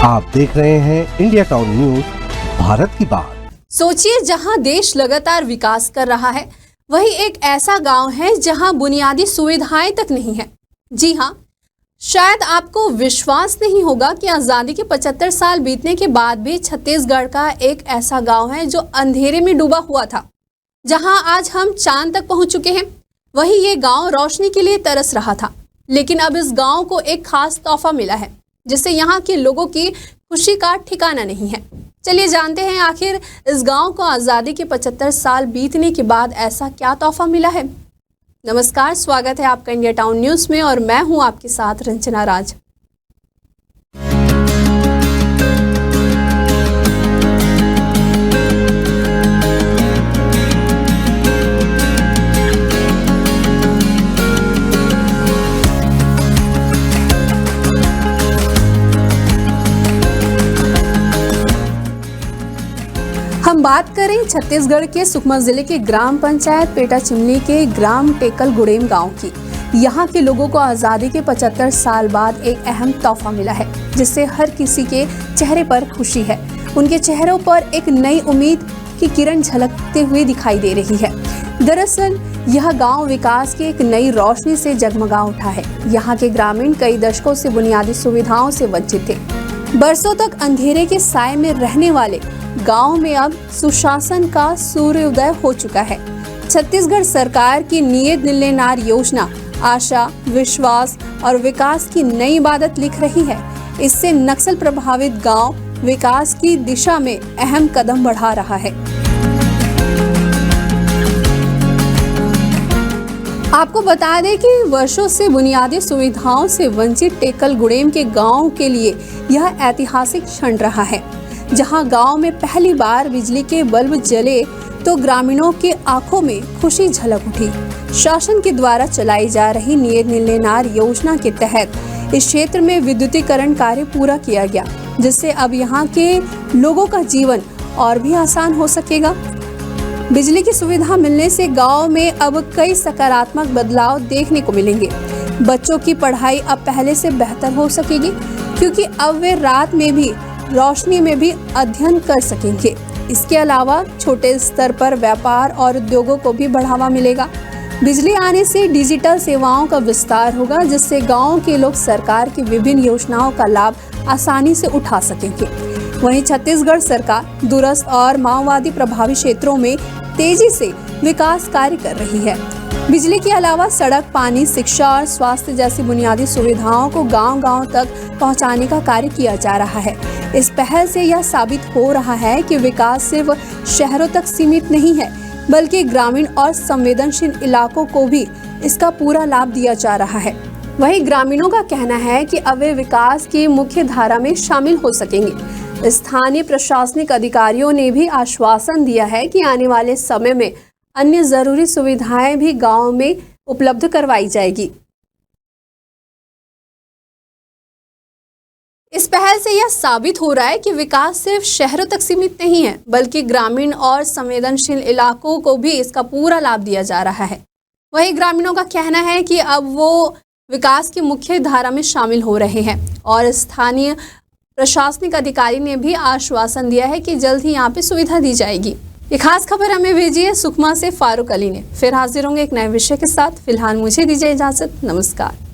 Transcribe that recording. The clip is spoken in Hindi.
आप देख रहे हैं इंडिया टाउन न्यूज, भारत की बात। सोचिए, जहां देश लगातार विकास कर रहा है, वही एक ऐसा गांव है जहां बुनियादी सुविधाएं तक नहीं है। जी हां, शायद आपको विश्वास नहीं होगा कि आज़ादी के 75 साल बीतने के बाद भी छत्तीसगढ़ का एक ऐसा गांव है जो अंधेरे में डूबा हुआ था। जहां आज हम चांद तक पहुंच चुके हैं, वही ये गांव रोशनी के लिए तरस रहा था। लेकिन अब इस गांव को एक खास तोहफा मिला है, जिससे यहाँ के लोगों की खुशी का ठिकाना नहीं है। चलिए जानते हैं आखिर इस गांव को आज़ादी के 75 साल बीतने के बाद ऐसा क्या तोहफा मिला है। नमस्कार, स्वागत है आपका इंडिया टाउन न्यूज़ में और मैं हूं आपके साथ रंजना राज। हम बात करें छत्तीसगढ़ के सुकमा जिले के ग्राम पंचायत पेटा चिमनी के ग्राम टेकल गुड़ेम गांव की। यहाँ के लोगों को आज़ादी के 75 साल बाद एक अहम तोहफा मिला है, जिससे हर किसी के चेहरे पर खुशी है। उनके चेहरों पर एक नई उम्मीद की किरण झलकते हुए दिखाई दे रही है। दरअसल यह गांव विकास की एक नई रोशनी से जगमगा उठा है। यहाँ के ग्रामीण कई दशकों से बुनियादी सुविधाओं से वंचित थे। बरसों तक अंधेरे के साए में रहने वाले गांव में अब सुशासन का सूर्योदय हो चुका है। छत्तीसगढ़ सरकार की नियत निलेनार योजना आशा, विश्वास और विकास की नई इबादत लिख रही है। इससे नक्सल प्रभावित गांव विकास की दिशा में अहम कदम बढ़ा रहा है। आपको बता दें कि वर्षों से बुनियादी सुविधाओं से वंचित टेकल गुड़ेम के गांव के लिए यह ऐतिहासिक क्षण रहा है, जहां गांव में पहली बार बिजली के बल्ब जले तो ग्रामीणों के आंखों में खुशी झलक उठी। शासन के द्वारा चलाई जा रही नियत निलेनार योजना के तहत इस क्षेत्र में विद्युतीकरण कार्य पूरा किया गया, जिससे अब यहां के लोगों का जीवन और भी आसान हो सकेगा। बिजली की सुविधा मिलने से गांव में अब कई सकारात्मक बदलाव देखने को मिलेंगे। बच्चों की पढ़ाई अब पहले से बेहतर हो सकेगी, क्योंकि अब वे रात में भी रोशनी में भी अध्ययन कर सकेंगे। इसके अलावा छोटे स्तर पर व्यापार और उद्योगों को भी बढ़ावा मिलेगा। बिजली आने से डिजिटल सेवाओं का विस्तार होगा, जिससे गांव के लोग सरकार की विभिन्न योजनाओं का लाभ आसानी से उठा सकेंगे। वहीं छत्तीसगढ़ सरकार दूरस्थ और माओवादी प्रभावित क्षेत्रों में तेजी से विकास कार्य कर रही है। बिजली के अलावा सड़क, पानी, शिक्षा और स्वास्थ्य जैसी बुनियादी सुविधाओं को गांव-गांव तक पहुंचाने का कार्य किया जा रहा है। इस पहल से यह साबित हो रहा है कि विकास सिर्फ शहरों तक सीमित नहीं है, बल्कि ग्रामीण और संवेदनशील इलाकों को भी इसका पूरा लाभ दिया जा रहा है। वहीं ग्रामीणों का कहना है कि अब वे विकास की मुख्य धारा में शामिल हो सकेंगे। स्थानीय प्रशासनिक अधिकारियों ने भी आश्वासन दिया है कि आने वाले समय में अन्य जरूरी सुविधाएं भी गांव में उपलब्ध करवाई जाएगी। इस पहल से यह साबित हो रहा है कि विकास सिर्फ शहरों तक सीमित नहीं है, बल्कि ग्रामीण और संवेदनशील इलाकों को भी इसका पूरा लाभ दिया जा रहा है। वहीं ग्रामीणों का कहना है कि अब वो विकास की मुख्य धारा में शामिल हो रहे हैं और स्थानीय प्रशासनिक अधिकारी ने भी आश्वासन दिया है कि जल्द ही यहाँ पे सुविधा दी जाएगी। ये खास खबर हमें भेजी है सुकमा से फारूक अली ने। फिर हाजिर होंगे एक नए विषय के साथ। फिलहाल मुझे दीजिए इजाजत। नमस्कार।